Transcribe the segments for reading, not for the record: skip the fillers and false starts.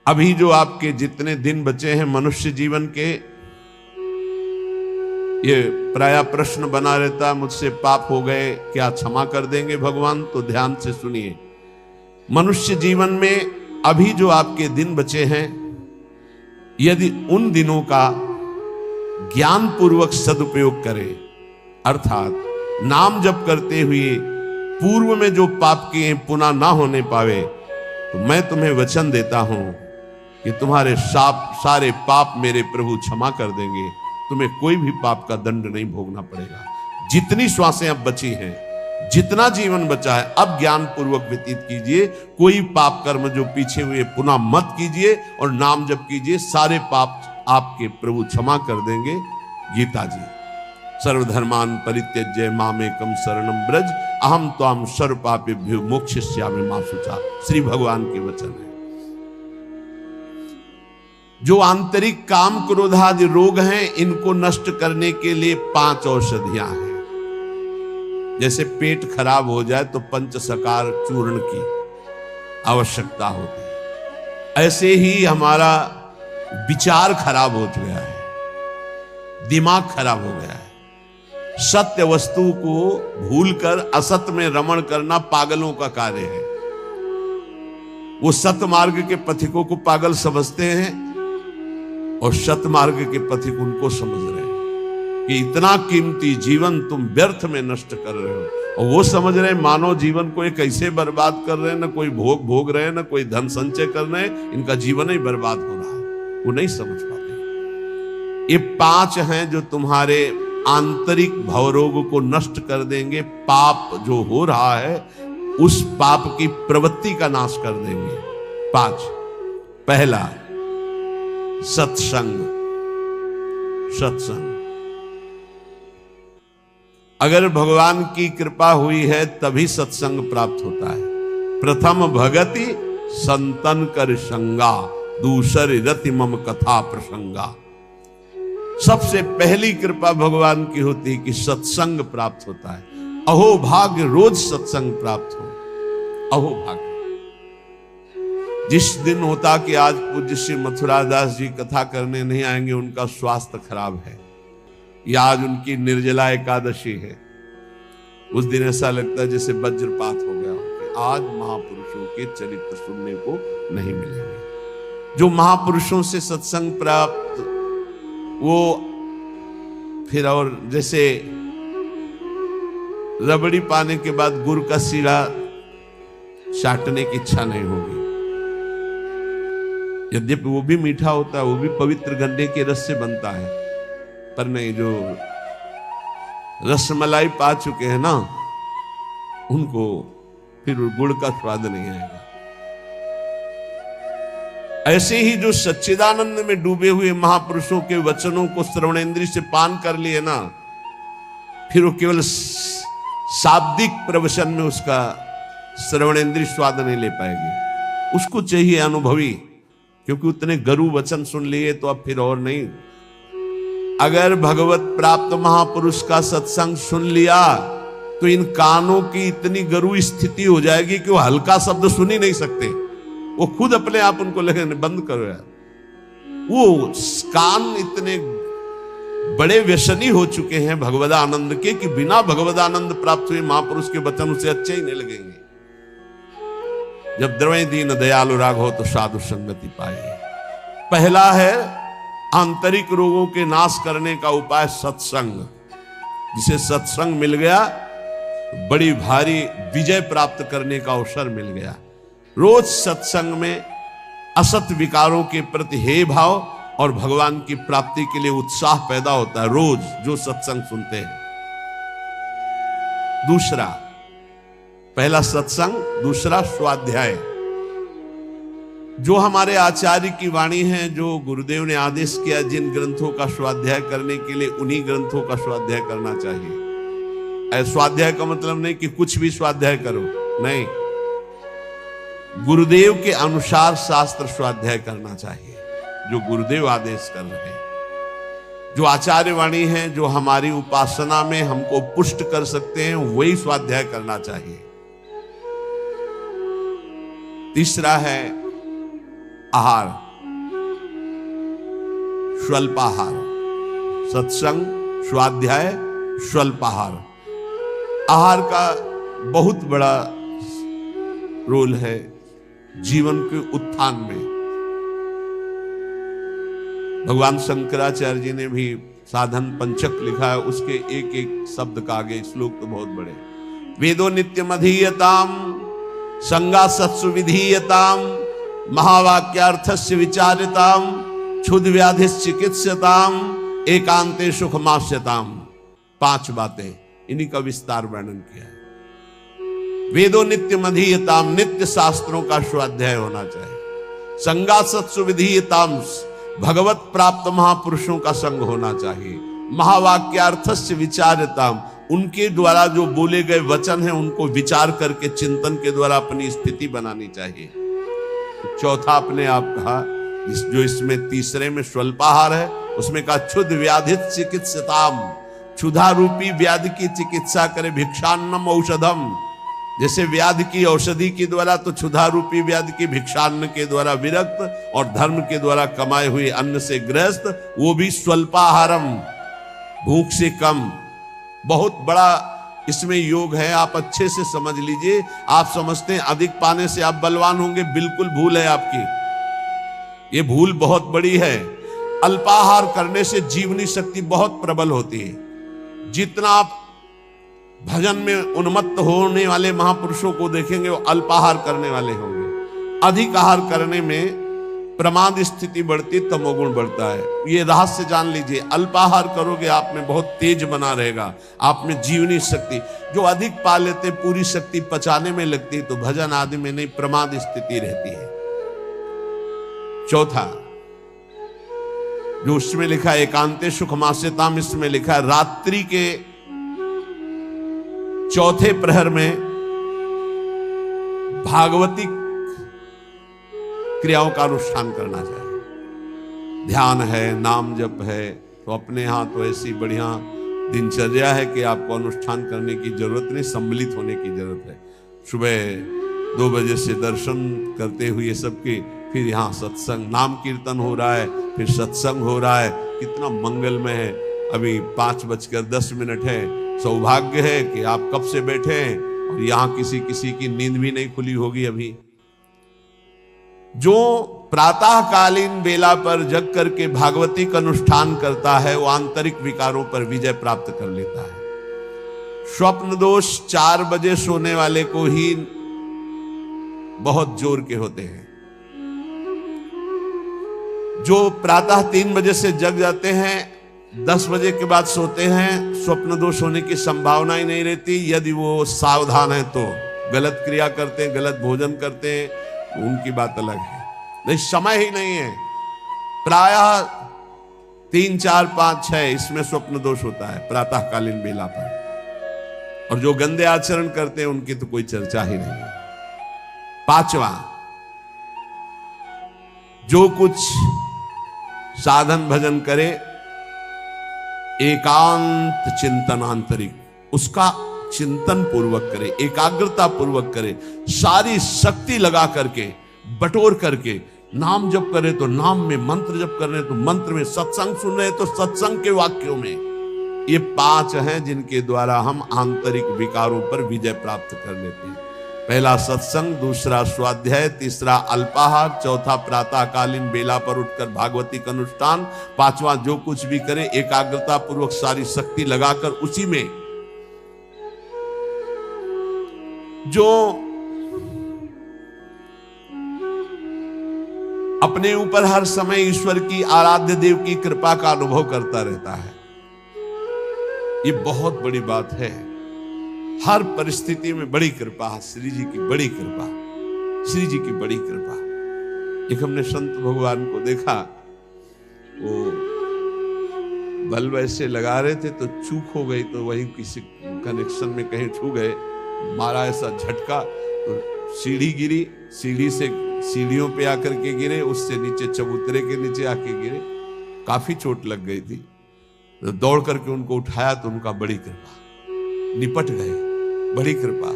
अभी जो आपके जितने दिन बचे हैं मनुष्य जीवन के, ये प्राय प्रश्न बना रहता है, मुझसे पाप हो गए, क्या क्षमा कर देंगे भगवान? तो ध्यान से सुनिए, मनुष्य जीवन में अभी जो आपके दिन बचे हैं, यदि उन दिनों का ज्ञान पूर्वक सदुपयोग करें, अर्थात नाम जप करते हुए पूर्व में जो पाप किए पुनः ना होने पावे, तो मैं तुम्हें वचन देता हूं कि तुम्हारे सारे पाप मेरे प्रभु क्षमा कर देंगे। तुम्हें कोई भी पाप का दंड नहीं भोगना पड़ेगा। जितनी श्वासें अब बची हैं, जितना जीवन बचा है, अब ज्ञान पूर्वक व्यतीत कीजिए। कोई पाप कर्म जो पीछे हुए पुनः मत कीजिए और नाम जप कीजिए, सारे पाप आपके प्रभु क्षमा कर देंगे। गीता जी, सर्वधर्मान परित्यज्य मामेकं शरणं व्रज अहम त्वाम सर्व पापेभ्यो मोक्षयिष्यामि मा शुचा। श्री भगवान के वचन है। जो आंतरिक काम क्रोधादि रोग हैं, इनको नष्ट करने के लिए 5 औषधियां हैं। जैसे पेट खराब हो जाए तो पंचसकार चूर्ण की आवश्यकता होती है, ऐसे ही हमारा विचार खराब हो गया है, दिमाग खराब हो गया है। सत्य वस्तु को भूलकर असत में रमण करना पागलों का कार्य है। वो सत्य मार्ग के पथिकों को पागल समझते हैं और सतमार्ग के पथिक उनको समझ रहे हैं कि इतना कीमती जीवन तुम व्यर्थ में नष्ट कर रहे हो, और वो समझ रहे हैं मानव जीवन को एक कैसे बर्बाद कर रहे हैं, ना कोई भोग भोग रहे हैं, ना कोई धन संचय कर रहे हैं, इनका जीवन ही बर्बाद हो रहा है। वो नहीं समझ पाते। ये 5 हैं जो तुम्हारे आंतरिक भवरोग को नष्ट कर देंगे। पाप जो हो रहा है उस पाप की प्रवृत्ति का नाश कर देंगे। 5, पहला सत्संग। सत्संग, अगर भगवान की कृपा हुई है तभी सत्संग प्राप्त होता है। प्रथम भगति संतन कर संगा, दूसरी रति मम कथा प्रसंगा। सबसे पहली कृपा भगवान की होती है कि सत्संग प्राप्त होता है। अहो भाग्य रोज सत्संग प्राप्त हो, अहो भाग्य। जिस दिन होता कि आज पूज्य श्री मथुरादास जी कथा करने नहीं आएंगे, उनका स्वास्थ्य खराब है, या आज उनकी निर्जला एकादशी है, उस दिन ऐसा लगता है जैसे वज्रपात हो गया हो कि आज महापुरुषों के चरित्र सुनने को नहीं मिलेंगे। जो महापुरुषों से सत्संग प्राप्त, वो फिर और जैसे रबड़ी पाने के बाद गुड़ का सीरा चाटने की इच्छा नहीं होगी। यद्यपि वो भी मीठा होता है, वो भी पवित्र गन्ने के रस से बनता है, पर नहीं, जो रसमलाई पा चुके हैं ना, उनको फिर गुड़ का स्वाद नहीं आएगा। ऐसे ही जो सच्चिदानंद में डूबे हुए महापुरुषों के वचनों को श्रवणेंद्रिय से पान कर लिए ना, फिर वो केवल शाब्दिक प्रवचन में उसका श्रवणेंद्रिय स्वाद नहीं ले पाएगी। उसको चाहिए अनुभवी, क्योंकि उतने गरु वचन सुन लिए तो अब फिर और नहीं। अगर भगवत प्राप्त महापुरुष का सत्संग सुन लिया तो इन कानों की इतनी गरु स्थिति हो जाएगी कि वो हल्का शब्द सुन ही नहीं सकते। वो खुद अपने आप उनको लगे बंद करो यार। वो कान इतने बड़े व्यसनी हो चुके हैं भगवदानंद के कि बिना भगवदानंद प्राप्त हुए महापुरुष के वचन उसे अच्छे ही नहीं लगेंगे। जब द्रवै दीन दयालु राघव तो साधु संगति पाए। पहला है आंतरिक रोगों के नाश करने का उपाय सत्संग। जिसे सत्संग मिल गया बड़ी भारी विजय प्राप्त करने का अवसर मिल गया। रोज सत्संग में असत विकारों के प्रति हे भाव और भगवान की प्राप्ति के लिए उत्साह पैदा होता है रोज जो सत्संग सुनते हैं। दूसरा, पहला सत्संग, दूसरा स्वाध्याय। जो हमारे आचार्य की वाणी है, जो गुरुदेव ने आदेश किया, जिन ग्रंथों का स्वाध्याय करने के लिए उन्हीं ग्रंथों का स्वाध्याय करना चाहिए। स्वाध्याय का मतलब नहीं कि कुछ भी स्वाध्याय करो, नहीं, गुरुदेव के अनुसार शास्त्र स्वाध्याय करना चाहिए, जो गुरुदेव आदेश कर रहे हैं। जो आचार्य वाणी है, जो हमारी उपासना में हमको पुष्ट कर सकते हैं, वही स्वाध्याय करना चाहिए। तीसरा है आहार, स्वल्पाहार, सत्संग, स्वाध्याय, स्वल्पाहार। आहार का बहुत बड़ा रोल है जीवन के उत्थान में। भगवान शंकराचार्य जी ने भी साधन पंचक लिखा है, उसके एक एक शब्द का आगे श्लोक तो बहुत बड़े। वेदो नित्यम अधीयताम संगा सत्सु विधीयताम महावाक्यार्थस्य विचारिताम क्षुद्र व्याधि चिकित्सताम एकांते सुखमास्यताम। 5 बातें, इन्हीं का विस्तार वर्णन किया है। वेदो नित्यम अधीयताम, नित्य शास्त्रों का स्वाध्याय होना चाहिए। संगा सत्सु विधीयताम, भगवत प्राप्त महापुरुषों का संग होना चाहिए। महावाक्यार्थस्य विचारिताम, उनके द्वारा जो बोले गए वचन हैं उनको विचार करके चिंतन के द्वारा अपनी स्थिति बनानी चाहिए। चौथा आपने आप कहा, जो इसमें तीसरे में स्वल्पाहार है, उसमें कहा क्षुद्र व्याधि चिकित्सताम, क्षुधा रूपी व्याधि की चिकित्सा करे। भिक्षान्नम औषधम, जैसे व्याधि की औषधि के द्वारा, तो क्षुधा रूपी व्याधि की भिक्षान्न के द्वारा विरक्त और धर्म के द्वारा कमाए हुए अन्न से ग्रस्त, वो भी स्वल्पाहारम, भूख से कम। बहुत बड़ा इसमें योग है, आप अच्छे से समझ लीजिए। आप समझते हैं अधिक पाने से आप बलवान होंगे, बिल्कुल भूल है आपकी, ये भूल बहुत बड़ी है। अल्पाहार करने से जीवनी शक्ति बहुत प्रबल होती है। जितना आप भजन में उन्मत्त होने वाले महापुरुषों को देखेंगे वो अल्पाहार करने वाले होंगे। अधिक आहार करने में प्रमाद स्थिति बढ़ती, तमोगुण बढ़ता है। ये रहस्य जान लीजिए। अल्पाहार करोगे आप में बहुत तेज बना रहेगा, आप में जीवनी शक्ति। जो अधिक पा लेते पूरी शक्ति पचाने में लगती, तो भजन आदि में नहीं, प्रमाद स्थिति रहती है। चौथा जो उसमें लिखा है एकांते सुखमास्यताम, इसमें लिखा है रात्रि के चौथे प्रहर में भागवती क्रियाओं का अनुष्ठान करना चाहिए। ध्यान है, नाम जप है, तो अपने यहां तो ऐसी बढ़िया दिनचर्या है कि आपको अनुष्ठान करने की जरूरत नहीं, सम्मिलित होने की जरूरत है। सुबह 2 बजे से दर्शन करते हुए सबके, फिर यहाँ सत्संग, नाम कीर्तन हो रहा है, फिर सत्संग हो रहा है, कितना मंगलमय है। अभी 5:10 है। सौभाग्य है कि आप कब से बैठे हैं और यहां किसी की नींद भी नहीं खुली होगी अभी। जो प्रातःकालीन बेला पर जग करके भागवती का अनुष्ठान करता है, वो आंतरिक विकारों पर विजय प्राप्त कर लेता है। स्वप्न दोष 4 बजे सोने वाले को ही बहुत जोर के होते हैं। जो प्रातः 3 बजे से जग जाते हैं, 10 बजे के बाद सोते हैं, स्वप्न दोष होने की संभावना ही नहीं रहती। यदि वो सावधान है तो गलत क्रिया करते हैं, गलत भोजन करते हैं, उनकी बात अलग है। नहीं, समय ही नहीं है। प्रायः 3, 4, 5, 6 इसमें स्वप्न दोष होता है प्रातःकालीन बेला पर। और जो गंदे आचरण करते हैं उनकी तो कोई चर्चा ही नहीं है। 5वां, जो कुछ साधन भजन करे एकांत चिंतन आंतरिक, उसका चिंतन पूर्वक करे, एकाग्रता पूर्वक करे, सारी शक्ति लगा करके, बटोर करके। नाम जप करे तो नाम में, मंत्र जप कर रहे तो मंत्र में, सत्संग सुन रहे तो सत्संग के वाक्यों में। ये 5 हैं जिनके द्वारा हम आंतरिक विकारों पर विजय प्राप्त कर लेते हैं। पहला सत्संग, दूसरा स्वाध्याय, तीसरा अल्पाहार, चौथा प्रातःकालीन बेला पर उठकर भागवती का अनुष्ठान, 5वां जो कुछ भी करे एकाग्रता पूर्वक सारी शक्ति लगाकर उसी में। जो अपने ऊपर हर समय ईश्वर की, आराध्य देव की कृपा का अनुभव करता रहता है, ये बहुत बड़ी बात है। हर परिस्थिति में बड़ी कृपा, श्री जी की बड़ी कृपा, श्री जी की बड़ी कृपा। एक हमने संत भगवान को देखा, वो बल्ब ऐसे लगा रहे थे तो चूक हो गई, तो वहीं किसी कनेक्शन में कहीं छू गए, मारा ऐसा झटका तो सीढ़ी गिरी, सीढ़ी से सीढ़ियों पे आकर के गिरे, उससे नीचे चबूतरे के नीचे आके गिरे, काफी चोट लग गई थी। तो दौड़ करके उनको उठाया तो उनका बड़ी कृपा, निपट गए, बड़ी कृपा,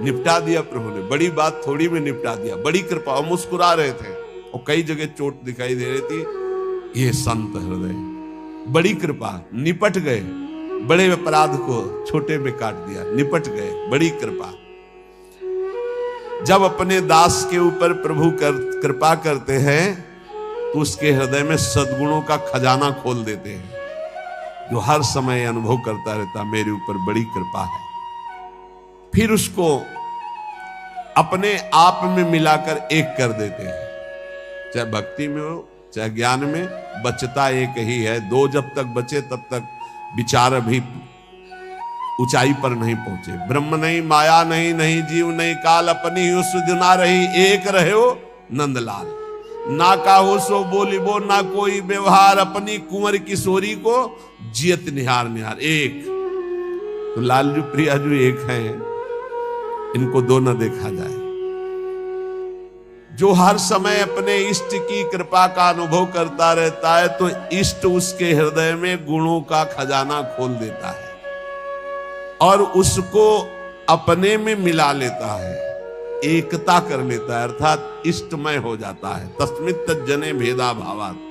निपटा दिया प्रभु ने। बड़ी बात थोड़ी में निपटा दिया, बड़ी कृपा। और मुस्कुरा रहे थे, और कई जगह चोट दिखाई दे रही थी। ये संत हृदय, बड़ी कृपा, निपट गए, बड़े अपराध को छोटे में काट दिया, निपट गए, बड़ी कृपा। जब अपने दास के ऊपर प्रभु कृपा करते हैं तो उसके हृदय में सद्गुणों का खजाना खोल देते हैं, जो हर समय अनुभव करता रहता मेरे ऊपर बड़ी कृपा है। फिर उसको अपने आप में मिलाकर एक कर देते हैं, चाहे भक्ति में हो चाहे ज्ञान में, बचता एक ही है। दो जब तक बचे तब तक विचार अभी ऊंचाई पर नहीं पहुंचे। ब्रह्म नहीं, माया नहीं, नहीं जीव नहीं काल, अपनी ही सुजना रही, एक रहे हो नंदलाल। ना काहो सो बोलिबो ना कोई व्यवहार, अपनी कुंवर किशोरी को जियत निहार निहार। एक तो लालजू प्रियाजू एक हैं, इनको दो न देखा जाए। जो हर समय अपने इष्ट की कृपा का अनुभव करता रहता है तो इष्ट उसके हृदय में गुणों का खजाना खोल देता है और उसको अपने में मिला लेता है, एकता कर लेता है, अर्थात इष्टमय हो जाता है। तस्मित् तज्जने भेदा भावात्।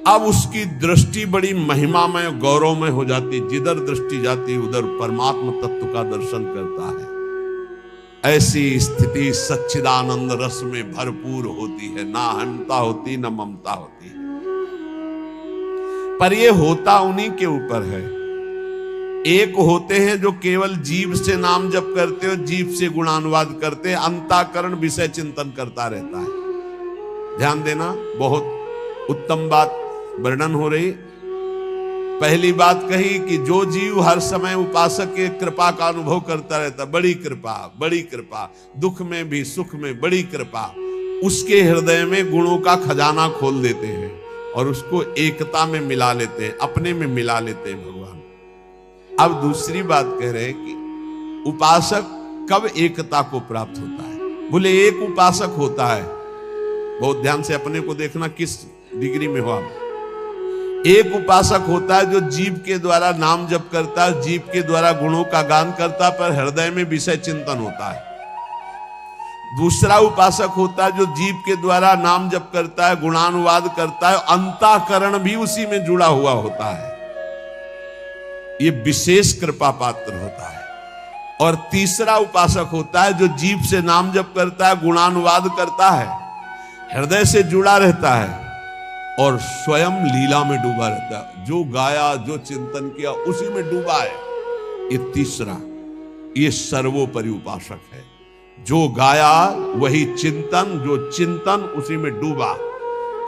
अब उसकी दृष्टि बड़ी महिमामय गौरवमय हो जाती, जिधर दृष्टि जाती उधर परमात्मा तत्व का दर्शन करता है। ऐसी स्थिति सच्चिदानंद रस में भरपूर होती है, ना अहंता होती ना ममता होती है। पर यह होता उन्हीं के ऊपर है। एक होते हैं जो केवल जीव से नाम जप करते हो, जीव से गुणानुवाद करते हैं, अंतःकरण विषय चिंतन करता रहता है। ध्यान देना, बहुत उत्तम बात वर्णन हो रही। पहली बात कही कि जो जीव हर समय उपासक के कृपा का अनुभव करता रहता, बड़ी कृपा, बड़ी कृपा, दुख में भी सुख में बड़ी कृपा, उसके हृदय में गुणों का खजाना खोल देते हैं और उसको एकता में मिला लेते हैं, अपने में मिला लेते हैं भगवान। अब दूसरी बात कह रहे हैं कि उपासक कब एकता को प्राप्त होता है। बोले एक उपासक होता है, बहुत ध्यान से अपने को देखना किस डिग्री में हो आप। एक उपासक होता है जो जीव के द्वारा नाम जप करता है, जीव के द्वारा गुणों का गान करता है, पर हृदय में विषय चिंतन होता है। दूसरा उपासक होता है जो जीव के द्वारा नाम जप करता है, गुणानुवाद करता है, अंतःकरण भी उसी में जुड़ा हुआ होता है। ये विशेष कृपा पात्र होता है। और तीसरा उपासक होता है जो जीव से नाम जप करता है, गुणानुवाद करता है, हृदय से जुड़ा रहता है और स्वयं लीला में डूबा रहता है। जो गाया, जो चिंतन किया, उसी में डूबा है। ये तीसरा, ये सर्वोपरि उपासक है। जो गाया वही चिंतन, जो चिंतन उसी में डूबा।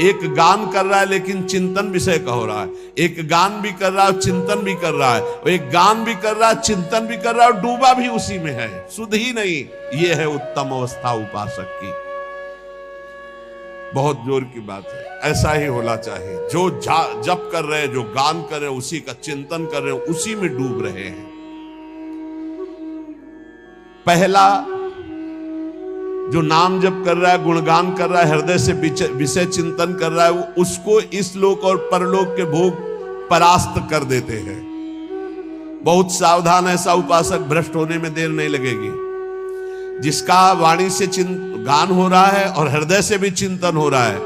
एक गान कर रहा है लेकिन चिंतन विषय का हो रहा है, एक गान भी कर रहा है चिंतन भी कर रहा है, और एक गान भी कर रहा है चिंतन भी कर रहा है और डूबा भी उसी में है, सुध ही नहीं। ये है उत्तम अवस्था उपासक की। बहुत जोर की बात है, ऐसा ही होना चाहिए। जो जप कर रहे हैं, जो गान कर रहे हैं, उसी का चिंतन कर रहे हैं, उसी में डूब रहे हैं। पहला जो नाम जप कर रहा है, गुणगान कर रहा है, हृदय से विषय चिंतन कर रहा है, वो उसको इस लोक और परलोक के भोग परास्त कर देते हैं। बहुत सावधान, ऐसा उपासक भ्रष्ट होने में देर नहीं लगेगी। जिसका वाणी से गान हो रहा है और हृदय से भी चिंतन हो रहा है,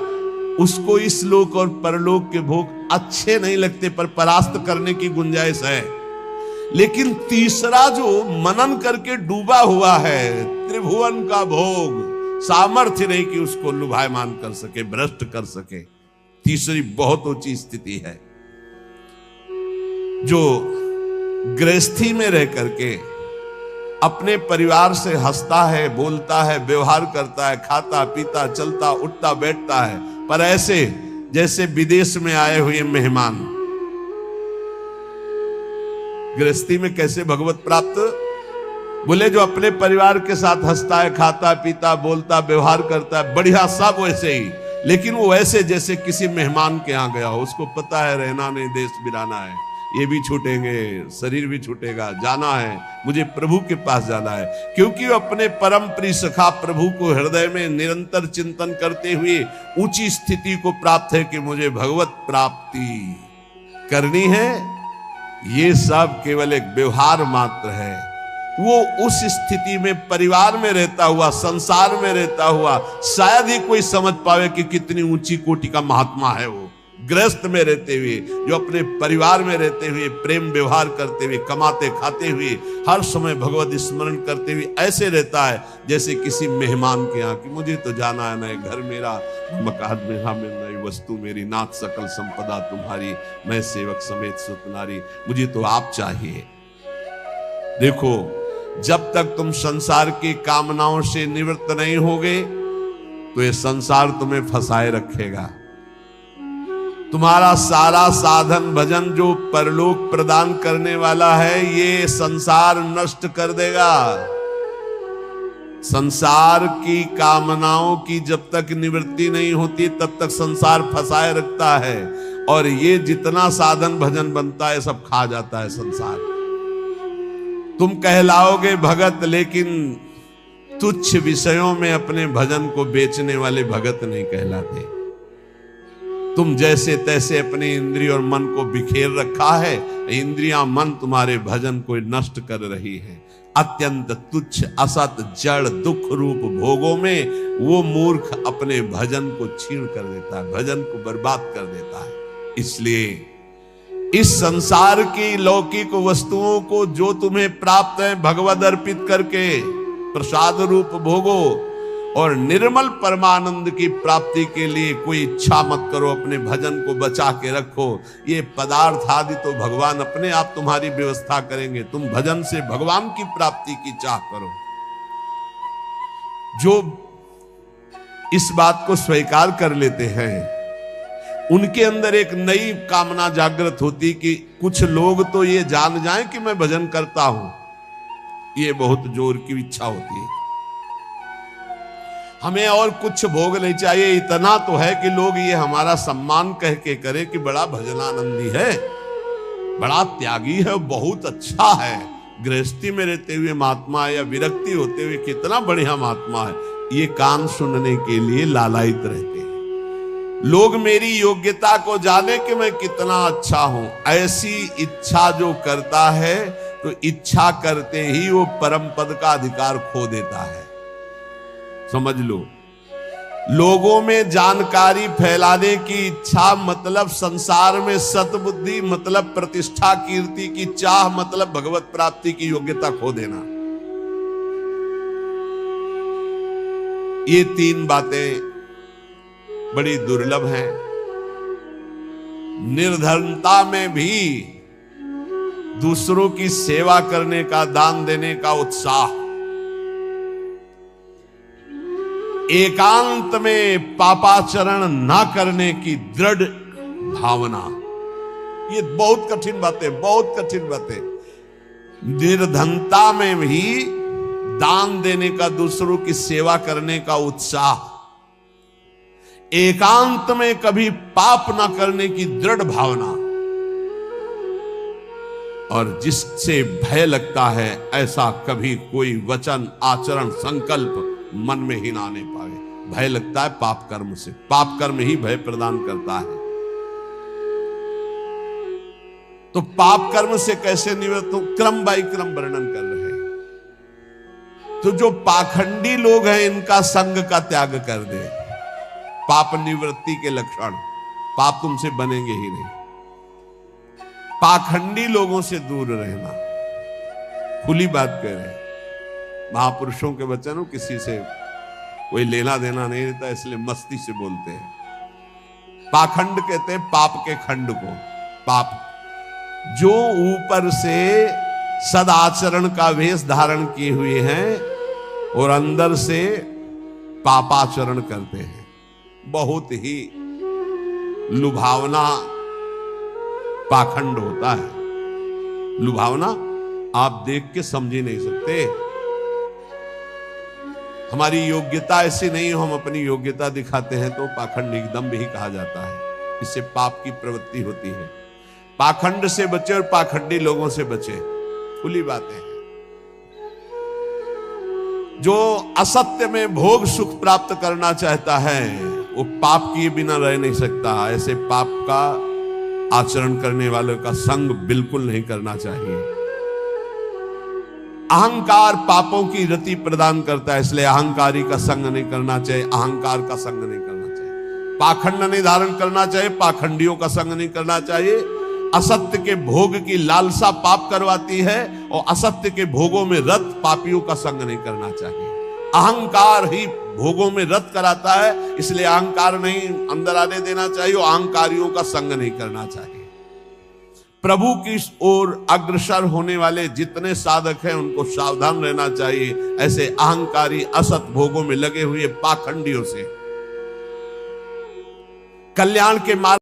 उसको इस लोक और परलोक के भोग अच्छे नहीं लगते, पर परास्त करने की गुंजाइश है। लेकिन तीसरा जो मनन करके डूबा हुआ है, त्रिभुवन का भोग, सामर्थ्य नहीं कि उसको लुभायमान कर सके, भ्रष्ट कर सके। तीसरी बहुत ऊंची स्थिति है। जो गृहस्थी में रह करके अपने परिवार से हंसता है, बोलता है, व्यवहार करता है, खाता पीता चलता उठता बैठता है, पर ऐसे जैसे विदेश में आए हुए मेहमान। गृहस्थी में कैसे भगवत प्राप्त? बोले जो अपने परिवार के साथ हंसता है, खाता पीता बोलता व्यवहार करता है, बढ़िया सब वैसे ही, लेकिन वो वैसे जैसे किसी मेहमान के यहाँ गया हो। उसको पता है रहना नहीं, देश बिराना है, ये भी छूटेंगे, शरीर भी छूटेगा, जाना है, मुझे प्रभु के पास जाना है। क्योंकि वो अपने परम प्रिय सखा प्रभु को हृदय में निरंतर चिंतन करते हुए ऊंची स्थिति को प्राप्त है कि मुझे भगवत प्राप्ति करनी है। ये सब केवल एक व्यवहार मात्र है। वो उस स्थिति में परिवार में रहता हुआ, संसार में रहता हुआ शायद ही कोई समझ पावे कि कितनी ऊंची कोटि का महात्मा है वो। गृहस्थ में रहते हुए, जो अपने परिवार में रहते हुए प्रेम व्यवहार करते हुए, कमाते खाते हुए, हर समय भगवत स्मरण करते हुए ऐसे रहता है जैसे किसी मेहमान के यहाँ कि मुझे तो जाना है, नए घर मेरा, मकान मेरा, में नई वस्तु मेरी, नाथ सकल संपदा तुम्हारी, मैं सेवक समेत सुत नारी, मुझे तो आप चाहिए। देखो, जब तक तुम संसार की कामनाओं से निवृत्त नहीं होगे तो ये संसार तुम्हें फंसाए रखेगा। तुम्हारा सारा साधन भजन जो परलोक प्रदान करने वाला है, ये संसार नष्ट कर देगा। संसार की कामनाओं की जब तक निवृत्ति नहीं होती तब तक संसार फंसाए रखता है, और ये जितना साधन भजन बनता है सब खा जाता है संसार। तुम कहलाओगे भगत, लेकिन तुच्छ विषयों में अपने भजन को बेचने वाले भगत नहीं कहलाते। तुम जैसे तैसे अपने इंद्रिय और मन को बिखेर रखा है, इंद्रियां मन तुम्हारे भजन को नष्ट कर रही है। अत्यंत तुच्छ असत जड़ दुख रूप भोगों में वो मूर्ख अपने भजन को छीन कर देता है, भजन को बर्बाद कर देता है। इसलिए इस संसार की लौकिक वस्तुओं को जो तुम्हें प्राप्त है भगवद अर्पित करके प्रसाद रूप भोगो, और निर्मल परमानंद की प्राप्ति के लिए कोई इच्छा मत करो, अपने भजन को बचा के रखो। ये पदार्थ आदि तो भगवान अपने आप तुम्हारी व्यवस्था करेंगे, तुम भजन से भगवान की प्राप्ति की चाह करो। जो इस बात को स्वीकार कर लेते हैं उनके अंदर एक नई कामना जागृत होती कि कुछ लोग तो ये जान जाएं कि मैं भजन करता हूं, ये बहुत जोर की इच्छा होती है। हमें और कुछ भोग नहीं चाहिए, इतना तो है कि लोग ये हमारा सम्मान कह के करे कि बड़ा भजनानंदी है, बड़ा त्यागी है, बहुत अच्छा है, गृहस्थी में रहते हुए महात्मा है या विरक्ति होते हुए कितना बढ़िया महात्मा है। ये कान सुनने के लिए लालायित रहते हैं। लोग मेरी योग्यता को जाने कि मैं कितना अच्छा हूं, ऐसी इच्छा जो करता है तो इच्छा करते ही वो परम पद का अधिकार खो देता है। समझ लो, लोगों में जानकारी फैलाने की इच्छा मतलब संसार में सतबुद्धि, मतलब प्रतिष्ठा कीर्ति की चाह, मतलब भगवत प्राप्ति की योग्यता खो देना। ये तीन बातें बड़ी दुर्लभ हैं। निर्धनता में भी दूसरों की सेवा करने का, दान देने का उत्साह, एकांत में पापाचरण ना करने की दृढ़ भावना, ये बहुत कठिन बातें, बहुत कठिन बातें। निर्धनता में भी दान देने का, दूसरों की सेवा करने का उत्साह, एकांत में कभी पाप ना करने की दृढ़ भावना, और जिससे भय लगता है ऐसा कभी कोई वचन, आचरण, संकल्प मन में ही ना आने पावे। भय लगता है पाप कर्म से, पाप कर्म ही भय प्रदान करता है। तो पाप कर्म से कैसे निवृत्त हो, क्रम बाई क्रम वर्णन कर रहे हैं। तो जो पाखंडी लोग हैं इनका संग का त्याग कर दे। पाप निवृत्ति के लक्षण, पाप तुमसे बनेंगे ही नहीं। पाखंडी लोगों से दूर रहना, खुली बात कह रहे हैं। महापुरुषों के वचन हो, किसी से कोई लेना देना नहीं रहता, इसलिए मस्ती से बोलते हैं। पाखंड कहते हैं पाप के खंड को। पाप जो ऊपर से सदाचरण का वेश धारण किए हुए हैं और अंदर से पापाचरण करते हैं, बहुत ही लुभावना पाखंड होता है। लुभावना आप देख के समझ ही नहीं सकते। हमारी योग्यता ऐसी नहीं हो, हम अपनी योग्यता दिखाते हैं तो पाखंड एकदम भी कहा जाता है। इससे पाप की प्रवृत्ति होती है। पाखंड से बचे और पाखंडी लोगों से बचे, खुली बातें हैं। जो असत्य में भोग सुख प्राप्त करना चाहता है वो पाप किए बिना रह नहीं सकता। ऐसे पाप का आचरण करने वालों का संग बिल्कुल नहीं करना चाहिए। अहंकार पापों की रति प्रदान करता है, इसलिए अहंकारी का संग नहीं करना चाहिए, अहंकार का संग नहीं करना चाहिए। पाखंड नहीं धारण करना चाहिए, पाखंडियों का संग नहीं करना चाहिए। असत्य के भोग की लालसा पाप करवाती है और असत्य के भोगों में रत पापियों का संग नहीं करना चाहिए। अहंकार ही भोगों में रत कराता है, इसलिए अहंकार नहीं अंदर आने देना चाहिए और अहंकारियों का संग नहीं करना चाहिए। प्रभु की ओर अग्रसर होने वाले जितने साधक हैं उनको सावधान रहना चाहिए ऐसे अहंकारी असत भोगों में लगे हुए पाखंडियों से। कल्याण के मार्ग